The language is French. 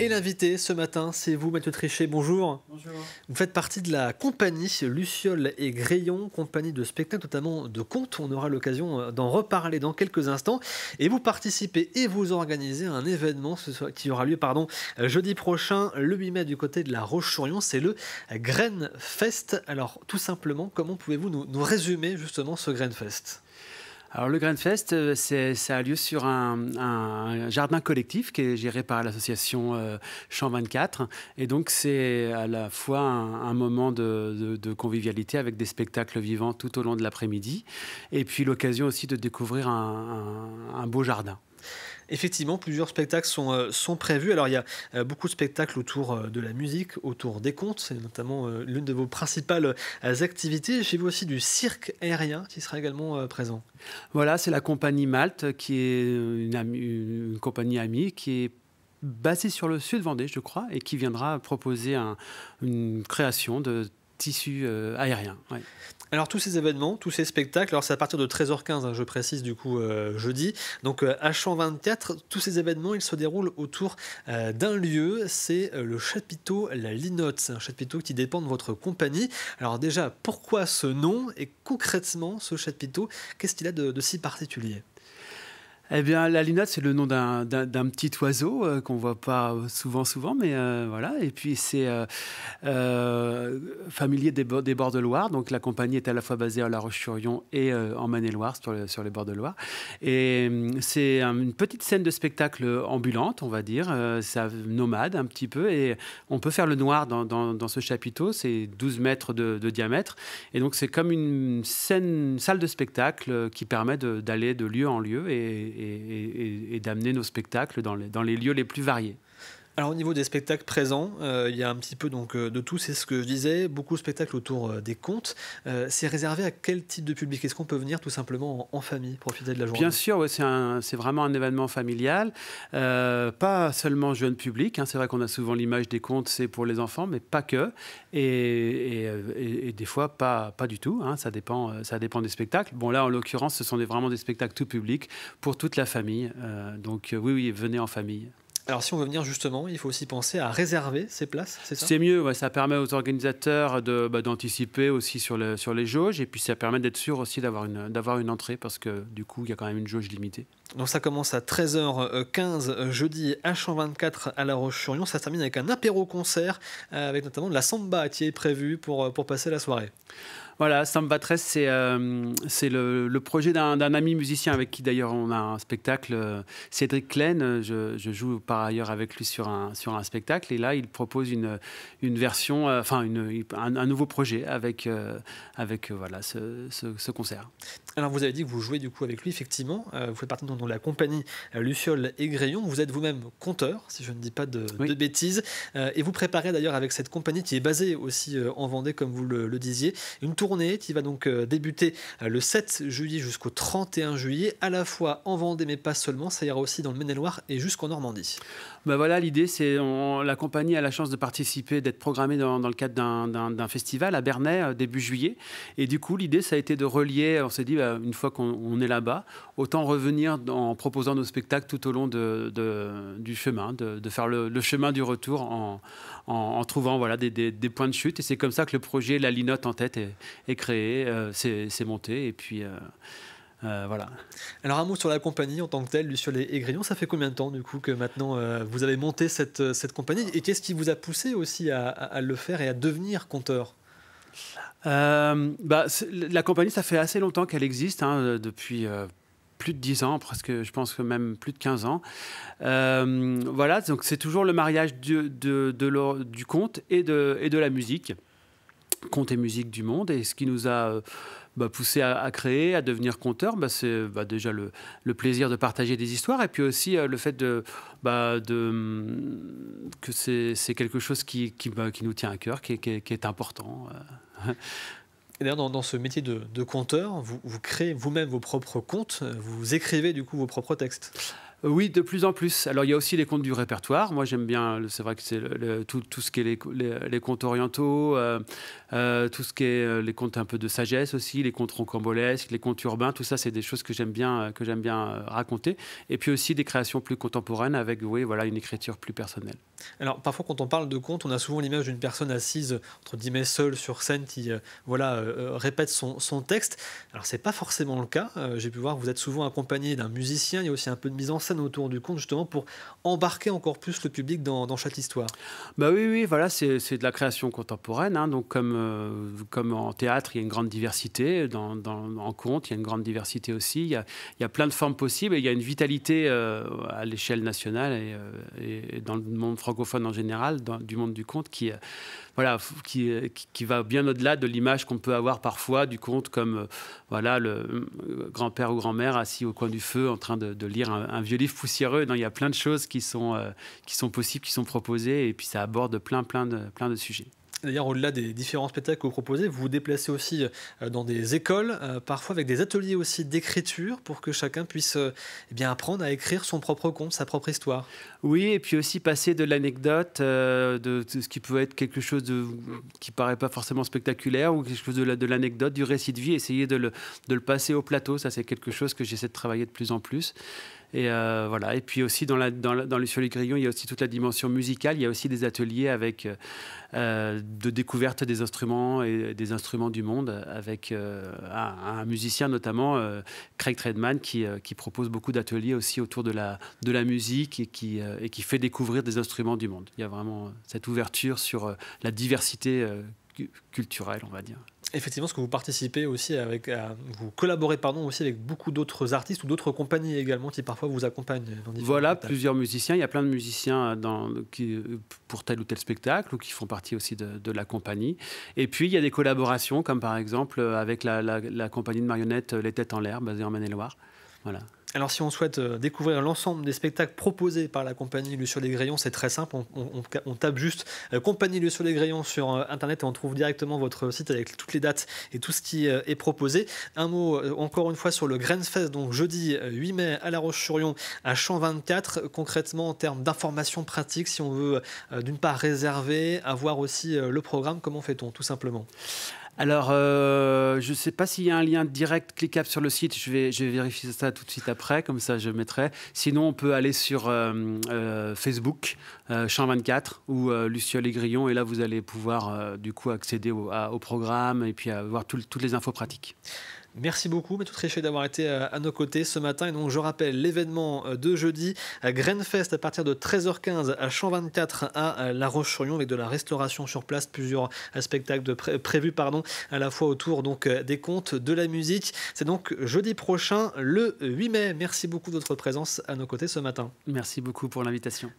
Et l'invité ce matin, c'est vous, Mathieu Trichet. Bonjour. Bonjour. Vous faites partie de la compagnie Luciole et Grayon, compagnie de spectacles, notamment de contes. On aura l'occasion d'en reparler dans quelques instants. Et vous participez et vous organisez un événement qui aura lieu jeudi prochain, le 8 mai, du côté de la Roche-sur-Yon. C'est le Grain Fest. Alors, tout simplement, comment pouvez-vous nous résumer justement ce Grain Fest ? Alors le Grain Fest, ça a lieu sur un jardin collectif qui est géré par l'association Champ 24. Et donc c'est à la fois un moment de convivialité avec des spectacles vivants tout au long de l'après-midi. Et puis l'occasion aussi de découvrir un beau jardin. Effectivement, plusieurs spectacles sont prévus. Alors, il y a beaucoup de spectacles autour de la musique, autour des contes. C'est notamment l'une de vos principales activités. J'ai vu aussi du cirque aérien qui sera également présent. Voilà, c'est la compagnie Malte, qui est une compagnie amie qui est basée sur le sud Vendée, je crois, et qui viendra proposer une création de tissu aérien. Ouais. Alors tous ces événements, tous ces spectacles, alors c'est à partir de 13h15, je précise du coup jeudi, donc à Champ 24, tous ces événements, ils se déroulent autour d'un lieu, c'est le chapiteau La Linotte, c'est un chapiteau qui dépend de votre compagnie. Alors déjà, pourquoi ce nom et concrètement ce chapiteau, qu'est-ce qu'il a de si particulier ? Eh bien, la linotte, c'est le nom d'un petit oiseau qu'on ne voit pas souvent, mais voilà. Et puis, c'est familier des bords de Loire. Donc, la compagnie est à la fois basée à La Roche-sur-Yon et en Maine-et-Loire, sur les bords de Loire. Et c'est une petite scène de spectacle ambulante, on va dire, nomade un petit peu. Et on peut faire le noir dans ce chapiteau. C'est 12 mètres de diamètre. Et donc, c'est comme une salle de spectacle qui permet d'aller de lieu en lieu et d'amener nos spectacles dans les lieux les plus variés. Alors au niveau des spectacles présents, il y a un petit peu de tout, c'est ce que je disais, beaucoup de spectacles autour des contes. C'est réservé à quel type de public ? Est-ce qu'on peut venir tout simplement en famille, profiter de la journée ? Bien sûr, ouais, c'est vraiment un événement familial, pas seulement jeune public. C'est vrai qu'on a souvent l'image des contes, c'est pour les enfants, mais pas que. Et des fois, pas du tout. Ça dépend des spectacles. Bon, là, en l'occurrence, ce sont vraiment des spectacles tout public pour toute la famille. Donc oui, venez en famille. Alors si on veut venir justement, il faut aussi penser à réserver ces places, c'est ça ? C'est mieux, ouais, ça permet aux organisateurs d'anticiper aussi sur les jauges, et puis ça permet d'être sûr aussi d'avoir une entrée, parce que du coup il y a quand même une jauge limitée. Donc ça commence à 13h15 jeudi à Champ 24 à La Roche-sur-Yon, ça se termine avec un apéro-concert avec notamment de la samba qui est prévue pour passer la soirée. Voilà, Samba 13, c'est le projet d'un ami musicien avec qui d'ailleurs on a un spectacle, Cédric Klein. Je joue par ailleurs avec lui sur un spectacle, et là il propose une version, un nouveau projet avec voilà, ce concert. Alors vous avez dit que vous jouez du coup avec lui, effectivement, vous faites partie de la compagnie Luciole et Grayon, vous êtes vous-même conteur, si je ne dis pas de bêtises, et vous préparez d'ailleurs avec cette compagnie qui est basée aussi en Vendée, comme vous le disiez, une tournée qui va donc débuter le 7 juillet jusqu'au 31 juillet, à la fois en Vendée mais pas seulement, ça ira aussi dans le Maine-et-Loire et jusqu'en Normandie. Ben voilà, l'idée, c'est la compagnie a la chance de participer, d'être programmée dans le cadre d'un festival à Bernay début juillet. Et du coup, l'idée, ça a été de relier, on s'est dit, une fois qu'on est là-bas, autant revenir en proposant nos spectacles tout au long du chemin, de faire le chemin du retour en trouvant voilà, des points de chute. Et c'est comme ça que le projet La Linotte en tête est créé, c'est monté. Et puis... voilà. Alors un mot sur la compagnie en tant que telle, Luciole et Grayon, ça fait combien de temps du coup que maintenant vous avez monté cette compagnie, et qu'est-ce qui vous a poussé aussi à le faire et à devenir conteur ? La compagnie, ça fait assez longtemps qu'elle existe, depuis plus de 10 ans, presque, je pense que même plus de 15 ans. Voilà, donc c'est toujours le mariage du conte et de la musique, conte et musique du monde, et ce qui nous a poussé à créer, à devenir conteur, c'est déjà le plaisir de partager des histoires, et puis aussi le fait que c'est quelque chose qui nous tient à cœur, qui est important. Et d'ailleurs, dans ce métier de conteur, vous créez vous-même vos propres contes, vous écrivez du coup vos propres textes. Oui, de plus en plus. Alors, il y a aussi les contes du répertoire. Moi, j'aime bien, c'est vrai que c'est tout ce qui est les contes orientaux, tout ce qui est les contes un peu de sagesse aussi, les contes rocambolesques, les contes urbains, tout ça, c'est des choses que j'aime bien raconter. Et puis aussi des créations plus contemporaines avec, oui, voilà, une écriture plus personnelle. Alors, parfois, quand on parle de contes, on a souvent l'image d'une personne assise, entre guillemets, seule sur scène qui répète son texte. Alors, c'est pas forcément le cas. J'ai pu voir que vous êtes souvent accompagné d'un musicien. Il y a aussi un peu de mise en scène autour du conte, justement, pour embarquer encore plus le public dans chaque histoire. Bah oui, voilà, c'est de la création contemporaine, hein. Donc, comme en théâtre, il y a une grande diversité. En conte, il y a une grande diversité aussi. Il y a plein de formes possibles et il y a une vitalité à l'échelle nationale et dans le monde francophone en général, du monde du conte, qui va bien au-delà de l'image qu'on peut avoir parfois du conte comme voilà, le grand-père ou grand-mère assis au coin du feu en train de lire un vieux livre poussiéreux. Non, il y a plein de choses qui sont possibles, qui sont proposées, et puis ça aborde plein de sujets. D'ailleurs, au-delà des différents spectacles que vous proposez, vous vous déplacez aussi dans des écoles, parfois avec des ateliers aussi d'écriture pour que chacun puisse apprendre à écrire son propre conte, sa propre histoire. Oui, et puis aussi passer de l'anecdote, de ce qui peut être quelque chose qui paraît pas forcément spectaculaire, ou quelque chose de l'anecdote, du récit de vie, essayer de le passer au plateau. Ça, c'est quelque chose que j'essaie de travailler de plus en plus. Et voilà. Et puis aussi dans Luciole et Grillon, il y a aussi toute la dimension musicale. Il y a aussi des ateliers avec de découverte des instruments et des instruments du monde, avec un musicien notamment, Craig Tredman, qui propose beaucoup d'ateliers aussi autour de la musique et qui fait découvrir des instruments du monde. Il y a vraiment cette ouverture sur la diversité culturelle, on va dire. Effectivement, ce que vous participez aussi vous collaborez aussi avec beaucoup d'autres artistes ou d'autres compagnies également qui parfois vous accompagnent dans différents spectacles. Plusieurs musiciens. Il y a plein de musiciens pour tel ou tel spectacle ou qui font partie aussi de la compagnie. Et puis il y a des collaborations comme par exemple avec la compagnie de marionnettes Les Têtes en l'air, basée en Maine-et-Loire. Voilà. Alors si on souhaite découvrir l'ensemble des spectacles proposés par la compagnie Luciole et Grillon, c'est très simple, on tape juste compagnie Luciole et Grillon sur internet et on trouve directement votre site avec toutes les dates et tout ce qui est proposé. Un mot encore une fois sur le Grainfest, donc jeudi 8 mai à La Roche-sur-Yon à Champ 24. Concrètement en termes d'informations pratiques, si on veut d'une part réserver, avoir aussi le programme, comment fait-on tout simplement ? Alors, je ne sais pas s'il y a un lien direct cliquable sur le site. Je vais vérifier ça tout de suite après, comme ça je mettrai. Sinon, on peut aller sur Facebook, Champ 24 ou Luciole et Grillon, et là vous allez pouvoir du coup accéder au programme et puis avoir toutes les infos pratiques. Merci beaucoup, Maître Trichet, d'avoir été à nos côtés ce matin. Et donc, je rappelle l'événement de jeudi, Grainfest à partir de 13h15 à Champ 24 à La Roche-sur-Yon, avec de la restauration sur place, plusieurs spectacles prévus à la fois autour des contes, de la musique. C'est donc jeudi prochain, le 8 mai. Merci beaucoup de votre présence à nos côtés ce matin. Merci beaucoup pour l'invitation.